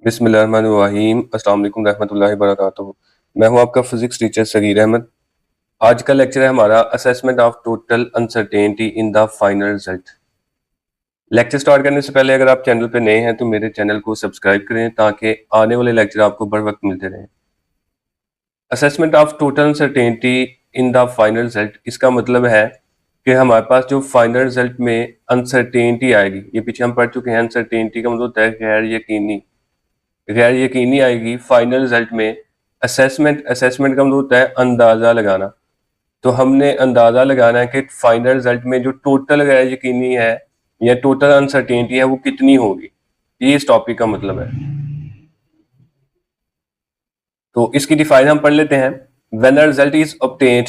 बिस्मिल्लाहिर्रहमानिर्रहीम अस्सलाम वालेकुम रहमतुल्लाहि वबरकातुहू। मैं हूं आपका फिजिक्स टीचर सगीर अहमद। आज का लेक्चर है हमारा assessment of total uncertainty in the final result. Lecture start करने से पहले अगर आप चैनल पे नए हैं तो मेरे चैनल को सब्सक्राइब करें ताकि आने वाले लेक्चर आपको बर वक्त मिलते रहें। Assessment of total uncertainty in the final result, इसका मतलब है कि हमारे पास जो फाइनल रिजल्ट में अनसर्टेनिटी आएगी, ये पीछे हम पढ़ चुके हैं। अनसर्टेनिटी का मतलब होता है गैर यकीनी आएगी फाइनल रिजल्ट में। असेसमेंट का मतलब होता है अंदाजा लगाना। तो हमने अंदाजा लगाना है कि फाइनल रिजल्ट में जो टोटल गैर यकीनी है या टोटल अनसर्टेनिटी है वो कितनी होगी। ये इस टॉपिक का मतलब है। तो इसकी डिफाइन हम पढ़ लेते हैं। When a result is obtained,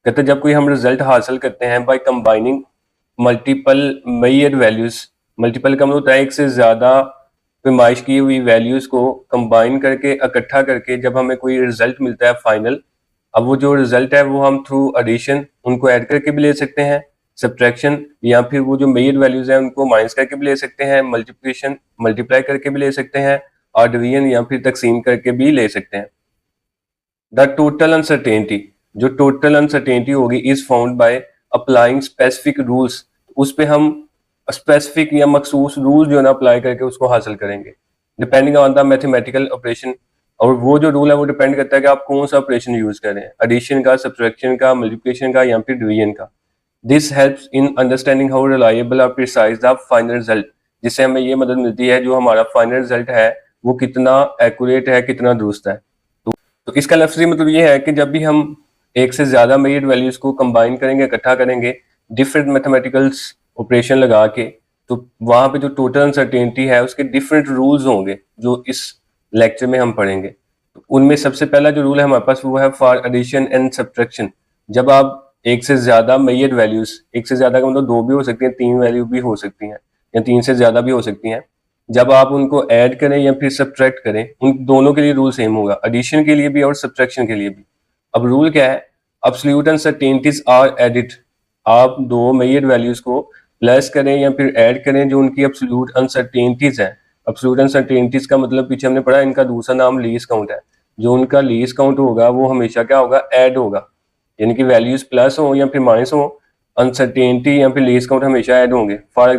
कहते हैं जब कोई हम रिजल्ट हासिल करते हैं by combining multiple measured values. Multiple का मतलब होता है एक से ज्यादा पैमाइश की हुई वैल्यूज को कंबाइन करके, इकट्ठा करके जब हमें कोई रिजल्ट मिलता है फाइनल। अब वो जो रिजल्ट है वो हम थ्रू एडिशन उनको ऐड करके भी ले सकते हैं, सब्ट्रैक्शन, या फिर वो जो मेजर वैल्यूज हैं उनको माइनस करके भी ले सकते हैं, मल्टीप्लिकेशन मल्टीप्लाई करके भी ले सकते हैं, और डिवीजन या फिर तकसीम करके भी ले सकते हैं। द टोटल अनसर्टेनिटी, जो टोटल अनसर्टेनिटी होगी, is found by applying specific rules. उस पे हम स्पेसिफिक या मखसूस रूल जो है ना अप्लाई करके उसको हासिल करेंगे, depending on the mathematical operation. और वो जो रूल है वो डिपेंड करता है कि आप कौन सा ऑपरेशन यूज कर रहे हैं, एडिशन का, सब्ट्रैक्शन का, मल्टीप्लिकेशन का, या फिर डिवीजन का। This helps in understanding how reliable और प्रिसाइज द फाइनल रिजल्ट, जिससे हमें ये मदद मिलती है जो हमारा फाइनल रिजल्ट है वो कितना एक्यूरेट है, कितना दुरुस्त है। तो इसका लफ्ज़ी मतलब ये है कि जब भी हम एक से ज्यादा मेजर वैल्यूज को कंबाइन करेंगे, इकट्ठा करेंगे डिफरेंट मैथमेटिकल्स ऑपरेशन लगा के, तो वहां पे जो टोटल अनसर्टेनिटी है उसके डिफरेंट रूल्स होंगे जो इस लेक्चर में हम पढ़ेंगे। तो उनमें सबसे पहला जो रूल है हमारे पास वो है फॉर एडिशन एंड सब्ट्रैक्शन। जब आप एक से ज्यादा मेजर वैल्यूज, एक से ज्यादा का मतलब दो भी हो सकती हैं, तीन वैल्यू भी हो सकती हैं, या तीन से ज्यादा भी हो सकती हैं, जब आप उनको ऐड करें या फिर सब्ट्रैक्ट करें, उन दोनों के लिए रूल सेम होगा, एडिशन के लिए भी और सब्ट्रैक्शन के लिए भी। अब रूल क्या है? Absolute uncertainties are added. आप दो मेजर वैल्यूज को प्लस करें या फिर ऐड करें जो उनकी एब्सोल्यूट अनसर्टेनिटीज है। एब्सोल्यूट अनसर्टेनिटीज का मतलब पीछे हमने पढ़ा, इनका दूसरा नाम लीस्ट काउंट है। जो उनका लीस्ट काउंट होगा वो हमेशा क्या होगा? ऐड होगा, यानी कि वैल्यूज प्लस हो या फिर माइनस हो, अनसर्टेनिटी या फिर लीस्ट काउंट हमेशा ऐड होंगे। फॉर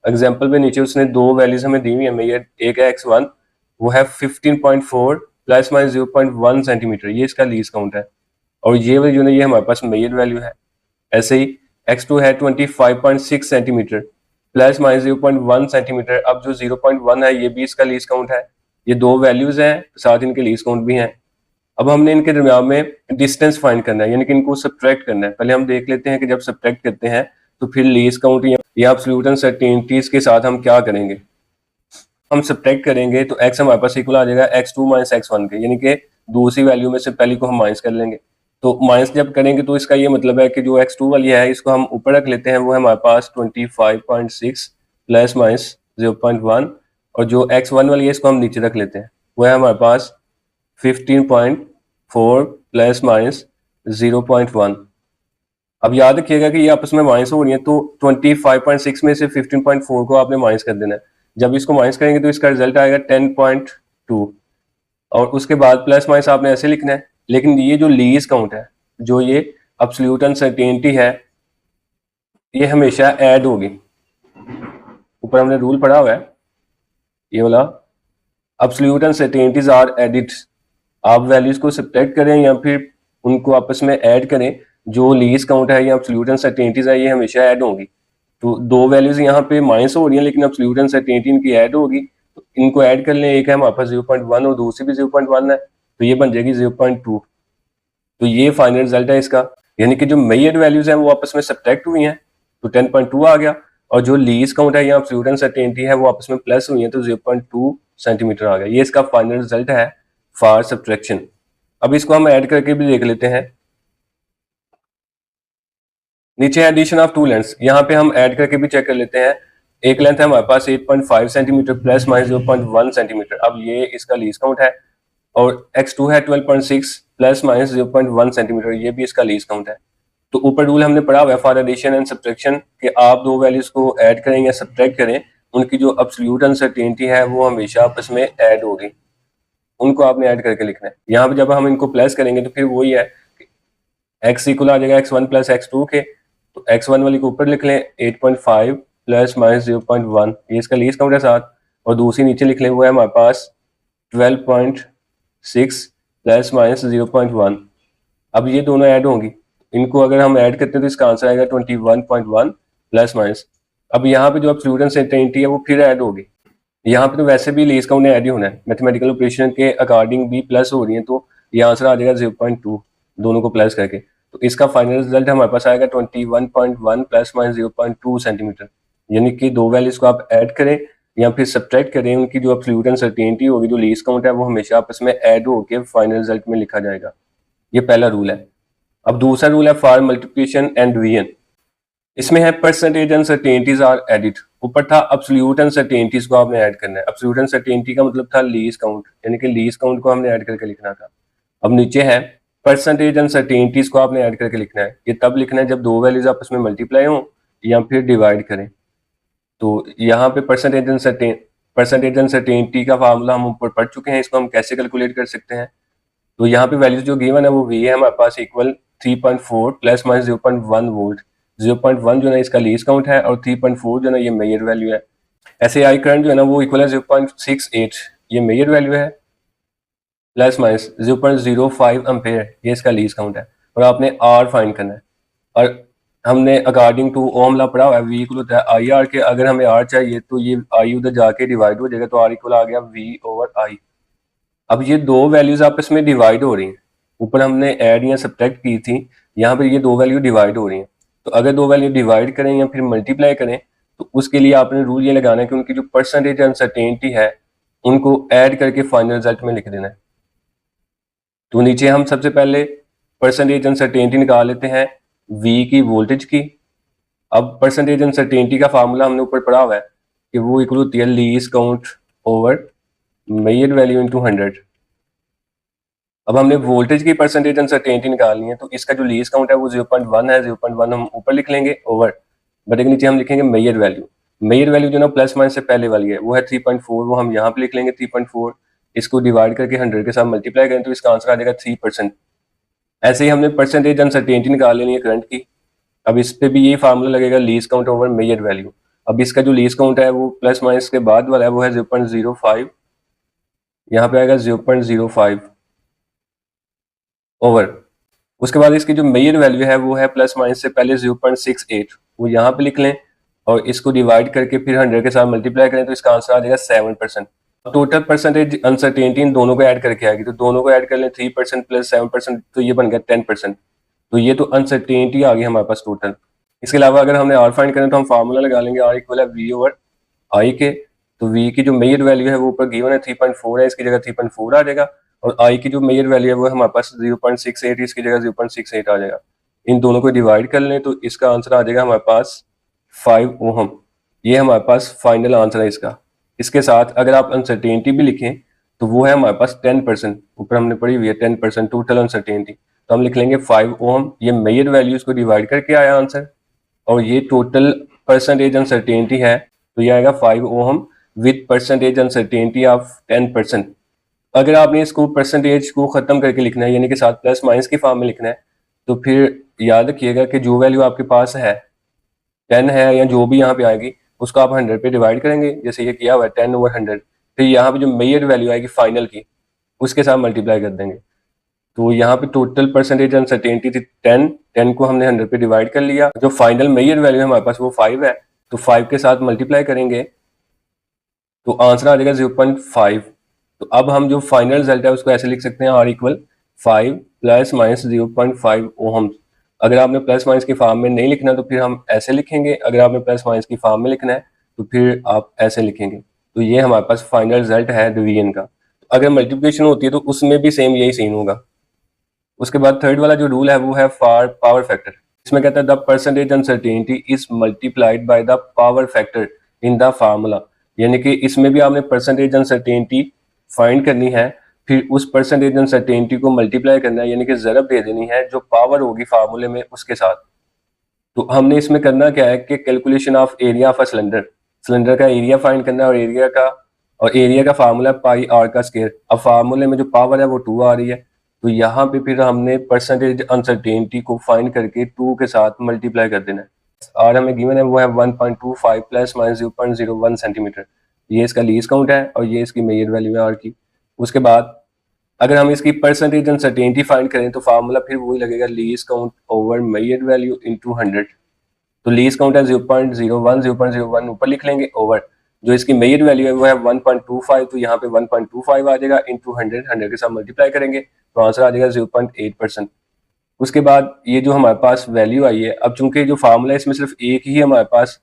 एग्जाम्पल पे नीचे उसने दो वैल्यूज हमें दी हुई है मेजर, एक है x1, वो है 15.4 प्लस माइनस 0.1 सेंटीमीटर, ये इसका लीस्ट काउंट है। और ये वाली जो है ये हमारे पास मेजर वैल्यू है। ऐसे ही x2 है 25.6 सेंटीमीटर प्लस माइनस 0.1 सेंटीमीटर। अब जो 0.1 है ये भी इसका लीस्ट काउंट है। ये दो वैल्यूज हैं, साथ इनके लीस्ट काउंट भी हैं। अब हमने इनके दरमियान में डिस्टेंस फाइंड करना है, यानी कि इनको सब्ट्रैक्ट करना है। पहले हम देख लेते हैं कि जब सब्ट्रैक्ट करते हैं तो फिर लीस्ट काउंट या एब्सोल्यूट अनसर्टेनिटीज के साथ हम क्या करेंगे। हम सब्ट्रैक्ट करेंगे तो x हमारे पास इक्वल आ जाएगा x2 माइनस x1 के, यानी कि दूसरी वैल्यू में से पहली को हम माइनस कर लेंगे। तो माइनस जब करेंगे तो इसका ये मतलब है कि जो x2 वाली है इसको हम ऊपर रख लेते हैं, वो है हमारे पास 25.6 प्लस माइनस 0.1, और जो x1 वाली है इसको हम नीचे रख लेते हैं, वो है हमारे पास 15.4 प्लस माइनस 0.1। अब याद रखिएगा कि ये आपस में माइनस हो रही है, तो 25.6 में से 15.4 को आपने माइनस कर देना है। जब इसको माइनस करेंगे तो इसका रिजल्ट आएगा 10.2, और उसके बाद प्लस माइनस आपने ऐसे लिखना है। लेकिन ये जो लीस्ट काउंट है, जो ये एब्सोल्यूट अनसर्टेनिटी है, ये हमेशा ऐड होगी। ऊपर हमने रूल पढ़ा हुआ है ये वाला, एब्सोल्यूट अनसर्टेनिटीज आर एडिड। आप वैल्यूज को सब्ट्रैक्ट करें या फिर उनको आपस में ऐड करें, जो लीस्ट काउंट है या एब्सोल्यूट अनसर्टेनिटीज है ये हमेशा ऐड होंगी। तो दो वैल्यूज यहाँ पे माइनस हो रही हैं लेकिन एब्सोल्यूट अनसर्टेनिटी इनकी ऐड होगी, तो इनको ऐड कर लें। एक है हमारे पास 0.1 और दूसरी भी 0.1 है, तो ये बन जाएगी 0.2। तो ये फाइनल रिजल्ट है इसका, यानी कि जो मेजर वैल्यूज हैं वो आपस में सब्ट्रैक्ट हुई हैं तो 10.2 आ गया, और जो लीस्ट काउंट है या एब्सोल्यूट अनसर्टेनिटी है वो आपस में प्लस हुई है तो 0.2 सेंटीमीटर आ गया। ये इसका फाइनल रिजल्ट है फॉर सब्ट्रैक्शन। अब इसको हम ऐड करके भी देख लेते हैं। नीचे एडिशन ऑफ टू लेंथ्स, यहाँ पे हम ऐड करके भी चेक कर लेते हैं। एक लेंथ है हमारे पास 8.5 सेंटीमीटर प्लस माइनस 0.1 सेंटीमीटर, अब ये इसका लीस्ट काउंट है। और x2 है 12.6 प्लस माइनस 0.1 सेंटीमीटर, ये भी इसका लीस्ट काउंट है। तो ऊपर रूल हमने पढ़ा हुआ है फॉर एडिशन एंड सब्ट्रैक्शन कि आप दो वैल्यूज को ऐड करें या सब्ट्रैक्ट करें उनकी जो एब्सोल्यूट अनसर्टेनिटी है वो हमेशा आपस में ऐड होगी, उनको आपने ऐड करके लिखना है। यहाँ पे जब हम इनको प्लस करेंगे तो फिर वही है, x इक्वल आ जाएगा x1 प्लस x2 के, तो x1 वाली को ऊपर लिख लें 8.5 प्लस माइनस 0.1, ये इसका लीस्ट काउंट है 7, और दूसरी नीचे लिख लें वो है हमारे पास 12.6 प्लस माइनस 0.1। अब ये दोनों ऐड होंगी, इनको अगर हम ऐड करते हैं तो इसका आंसर आएगा 21.1 प्लस माइनस। अब यहाँ पे जो एब्सोल्यूट अनसर्टेनिटी है वो फिर ऐड होगी, यहाँ पे तो वैसे भी लीस्ट काउंट ऐड ही होना है, मैथमेटिकल ऑपरेशन के अकॉर्डिंग भी प्लस हो रही है, तो ये आंसर आ जाएगा 0.2 दोनों को प्लस करके। तो इसका फाइनल रिजल्ट हमारे पास आएगा 21.1 प्लस माइनस 0.2 सेंटीमीटर, यानी कि दो वैल्यूज को आप ऐड करें या फिर सब्ट्रैक्ट करें, उनकी जो एब्सोल्यूट अनसर्टेनिटी होगी, जो लीस्ट काउंट है, वो हमेशा आपस में ऐड होकर फाइनल रिजल्ट में लिखा जाएगा। ये पहला रूल है। अब दूसरा रूल है फॉर मल्टीप्लिकेशन एंड डिवीजन, इसमें है परसेंटेज अनसर्टेनिटीज आर एडिड। ऊपर था एब्सोल्यूट अनसर्टेनिटीज को आपने ऐड करना है, एब्सोल्यूट अनसर्टेनिटी का मतलब था लीस्ट काउंट, यानी कि लीस्ट काउंट को हमने ऐड करके लिखना था। अब नीचे है परसेंटेज अनसर्टेनिटीज को आपने ऐड करके लिखना है। ये तब लिखना है जब दो वैल्यूज आपस में मल्टीप्लाई हो या फिर डिवाइड करें। तो यहाँ पे परसेंटेज अनसर्टेनिटी का फार्मूला हम ऊपर पढ़ चुके हैं, इसको हम कैसे कैलकुलेट कर सकते हैं। तो यहाँ पे वैल्यूज जो गिवन है वो वी है हमारे पास इक्वल 3.4 प्लस माइनस 0.1 वोल्ट। 0.1 जो है इसका लीस्ट काउंट है और 3.4 जो है ये मेजर वैल्यू है। ऐसे आई करंट जो है ना वो इक्वल है 0.68, ये मेजर वैल्यू है, प्लस माइनस 0.05 एम्पेयर ये इसका लीस्ट काउंट है, और आपने आर फाइंड करना है। और हमने अकॉर्डिंग टू ओम लॉ पढ़ा हुआ है वी इक्वल होता है आई आर के, अगर हमें आर चाहिए तो ये आई उधर जाके डिवाइड हो जाएगा, तो आर इक्वल आ गया वी ओवर आई। अब ये दो वैल्यूज आपस में डिवाइड हो रही हैं, ऊपर हमने ऐड या सब्ट्रैक्ट की थी, यहाँ पर ये दो वैल्यू डिवाइड हो रही हैं। तो अगर दो वैल्यू डिवाइड करें या फिर मल्टीप्लाई करें तो उसके लिए आपने रूल ये लगाना है कि उनकी जो परसेंटेज अनसर्टेनिटी है उनको ऐड करके फाइनल रिजल्ट में लिख देना है। तो नीचे हम सबसे पहले परसेंटेज अनसर्टेनिटी निकाल लेते हैं वी की वोल्टेज की। अब परसेंटेज अनसर्टेनिटी का फार्मूला हमने ऊपर पढ़ा हुआ है कि वो इक्वल होती है least count over major value into 100। अब हमने वोल्टेज की परसेंटेज अनसर्टेनिटी निकालनी है, तो इसका जो लीस्ट काउंट है वो 0.1 है, 0.1 हम ऊपर लिख लेंगे ओवर, बट एक नीचे हम लिखेंगे मेजर वैल्यू। मेजर वैल्यू जो ना प्लस माइनस से पहले वाली है वो है 3.4, वो हम यहाँ पे लिख लेंगे 3.4, इसको डिवाइड करके 100 के साथ मल्टीप्लाई करें तो इसका आंसर आ जाएगा 3%। ऐसे ही हमने परसेंटेज अनसर्टेनिटी निकाल लेनी है करंट की। अब इस पे भी यही फार्मूला लगेगा least count over major value. अब इसका जो लीस्ट काउंट है वो प्लस माइनस के बाद वाला है वो है 0.05, यहाँ पे आएगा 0.05 ओवर। उसके बाद इसकी जो मेजर वैल्यू है वो है प्लस माइनस से पहले 0.68, वो यहाँ पे लिख लें और इसको डिवाइड करके फिर 100 के साथ मल्टीप्लाई करें तो इसका आंसर आ जाएगा 7%। टोटल परसेंटेज अनसर्टेनिटी इन दोनों को ऐड करके आएगी, तो दोनों को ऐड कर लें 3% प्लस 7%, तो ये बन गया 10%। तो ये तो अनसर्टेनिटी आ गई हमारे पास टोटल। इसके अलावा अगर हमने आर फाइंड करना तो हम फार्मूला लगा लेंगे आर इक्वल है वी ओवर आई के। तो वी की जो मेजर वैल्यू है वो ऊपर गिवन है 3.4 है, इसकी जगह 3.4 आ जाएगा, और आई की जो मेजर वैल्यू है वो हमारे पास 0.68, इसकी जगह 0.68 आ जाएगा। इन दोनों को डिवाइड कर लें तो इसका आंसर आ जाएगा हमारे पास 5 ओहम। ये हमारे पास फाइनल आंसर है इसका। इसके साथ अगर आप अनसर्टेनिटी भी लिखें तो वो है हमारे पास 10%, ऊपर हमने पढ़ी हुई है 10% टोटल अनसर्टेनिटी, तो हम लिख लेंगे 5 ओहम। ये मेजर वैल्यूज को डिवाइड करके आया आंसर, और ये टोटल परसेंटेज अनसर्टेनिटी है, तो ये आएगा 5 ohm with percentage uncertainty of 10%। अगर आपने इसको परसेंटेज को खत्म करके लिखना है, यानी कि साथ प्लस माइनस की फॉर्म में लिखना है, तो फिर याद रखिएगा कि जो वैल्यू आपके पास है 10 है या जो भी यहाँ पे आएगी उसको आप 100 पे डिवाइड करेंगे, जैसे ये किया हुआ है 10 ओवर 100। फिर यहाँ पे जो मेजर वैल्यू आएगी फाइनल की उसके साथ मल्टीप्लाई कर देंगे। तो यहाँ पे टोटल परसेंटेज अनसर्टेनिटी थी 10 को हमने 100 पे डिवाइड कर लिया, जो फाइनल मेजर वैल्यू है हमारे पास वो 5 है, तो 5 के साथ मल्टीप्लाई करेंगे तो आंसर आ जाएगा 0.5। तो अब हम जो फाइनल रिजल्ट है उसको ऐसे लिख सकते हैं R equal 5 plus minus 0.5 ohm. अगर आपने प्लस माइनस की फॉर्म में नहीं लिखना तो फिर हम ऐसे लिखेंगे, अगर आपने प्लस माइनस की फॉर्म में लिखना है तो फिर आप ऐसे लिखेंगे। तो ये हमारे पास फाइनल रिजल्ट है डिवीजन का। तो अगर मल्टीप्लिकेशन होती है तो उसमें भी सेम यही सीन होगा। उसके बाद थर्ड वाला जो रूल है वो है फॉर पावर फैक्टर। इसमें कहता है the percentage uncertainty is multiplied by the power factor in the formula, यानी कि इसमें भी आपने परसेंटेज अनसर्टेनिटी फाइंड करनी है, फिर उस परसेंटेज अनसर्टेनिटी को मल्टीप्लाई करना है, यानी कि ज़रब दे देनी है जो पावर होगी फार्मूले में उसके साथ। तो हमने इसमें करना क्या है कि calculation of area of a cylinder, cylinder का एरिया फाइंड करना है और एरिया का फार्मूला पाई आर का स्क्वायर। अब फार्मूले में जो पावर है वो 2 आ रही है, तो यहाँ पे फिर हमने परसेंटेज अनसर्टेनिटी को फाइंड करके 2 के साथ मल्टीप्लाई कर देना है। आर हमें गिवन है वो है 1.25 प्लस माइनस 0.01 सेंटीमीटर। ये इसका लीस्ट काउंट है और ये इसकी मेजर वैल्यू है आर की। उसके बाद अगर हम इसकी परसेंटेज अनसर्टेनिटी फाइंड करें तो फार्मूला फिर वही लगेगा, least count over major value into 100। तो लीस्ट काउंट है 0.01 ऊपर लिख लेंगे, ओवर जो इसकी मेजर वैल्यू है वो है 1.25, तो यहाँ पे 1.25 आ जाएगा इनटू 100 के साथ मल्टीप्लाई करेंगे तो आंसर आ जाएगा 0.8%। उसके बाद ये जो हमारे पास वैल्यू आई है, अब चूंकि जो फार्मूला है इसमें सिर्फ एक ही हमारे पास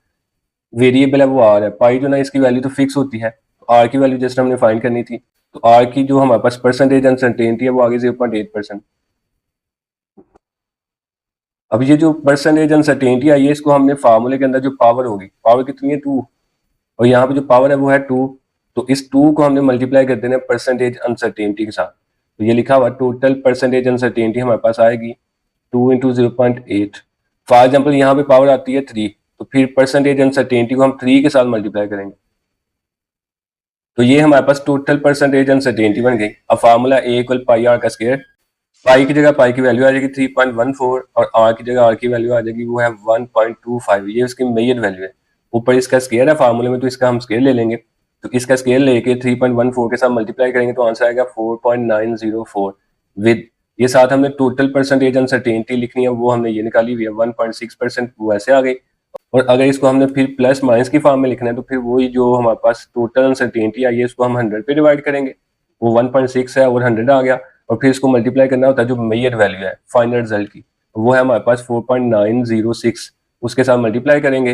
वेरिएबल है वो आर है, पाई जो ना इसकी वैल्यू तो फिक्स होती है, तो आर की वैल्यू जस्ट हमने फाइंड करनी थी, तो आर की जो हमारे पास परसेंटेज अनसर्टेनिटी है वो आ गई 0.8%। अब ये जो परसेंटेज अनसर्टेनिटी आई है इसको हमने फार्मूले के अंदर जो पावर होगी, पावर कितनी है 2, और यहाँ पे जो पावर है वो है 2, तो इस 2 को हमने मल्टीप्लाई कर देना है परसेंटेज अनसर्टेनिटी के साथ। तो ये लिखा हुआ टोटल परसेंटेज अनसर्टेनिटी हमारे पास आएगी 2 इंटू 0.8। फॉर एग्जाम्पल यहाँ पे पावर आती है 3, तो फिर परसेंटेज अनसर्टेनिटी को हम 3 के साथ मल्टीप्लाई करेंगे, तो ये हमारे पास टोटल परसेंटेज अनसर्टेनिटी बन गई। अब formula A equal pi R का स्क्वायर, पाई की जगह पाई की वैल्यू आ जाएगी 3.14 और आर की जगह आर की वैल्यू आ जाएगी वो है 1.25, ये उसकी मेजर वैल्यू है। ऊपर इसका स्केयर है फार्मूले में, तो इसका हम स्केयर ले लेंगे, तो इसका स्केयर लेके 3.14 के साथ मल्टीप्लाई करेंगे तो आंसर आएगा 4.904 विद ये साथ हमने टोटल परसेंटेज अनसर्टेनिटी लिखनी है वो हमने ये निकाली हुई है 1.6%, वो ऐसे आ गई। और अगर इसको हमने फिर प्लस माइनस की फॉर्म में लिखना है तो फिर वही जो हमारे पास टोटल अनसर्टेनिटी आई है इसको हम 100 पे डिवाइड करेंगे, वो 1.6 है और 100 आ गया, और फिर इसको मल्टीप्लाई करना होता है जो मेजर वैल्यू है फाइनल रिजल्ट की, वो है हमारे पास 4.906, उसके साथ मल्टीप्लाई करेंगे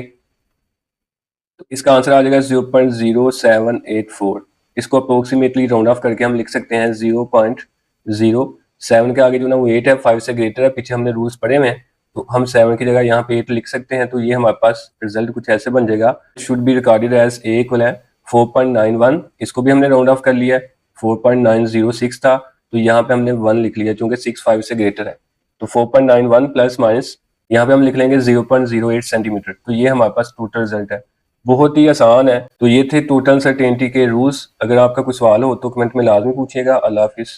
तो इसका आंसर आ जाएगा 0.0784। इसको अप्रोक्सीमेटली राउंड ऑफ करके हम लिख सकते हैं 0.07 के आगे जो ना वो 8 है, 5 से ग्रेटर है, पीछे हमने रूल्स पढ़े हुए हैं, तो हम 7 की जगह यहाँ पे 8 लिख सकते हैं। तो ये हमारे पास रिजल्ट कुछ ऐसे बन जाएगा, should be recorded as A equal है 4.91, इसको भी हमने राउंड ऑफ कर लिया है, 4.906 था तो यहाँ पे हमने 1 लिख लिया क्योंकि 6 5 से ग्रेटर है, तो 4.91 प्लस माइनस यहाँ पे हम लिख लेंगे 0.08 सेंटीमीटर। तो ये हमारे पास टोटल रिजल्ट है, बहुत ही आसान है। तो ये थे टोटल सर्टेनिटी के रूल्स। अगर आपका कोई सवाल हो तो कमेंट में लाजमी पूछिएगा। अल्लाह हाफिज।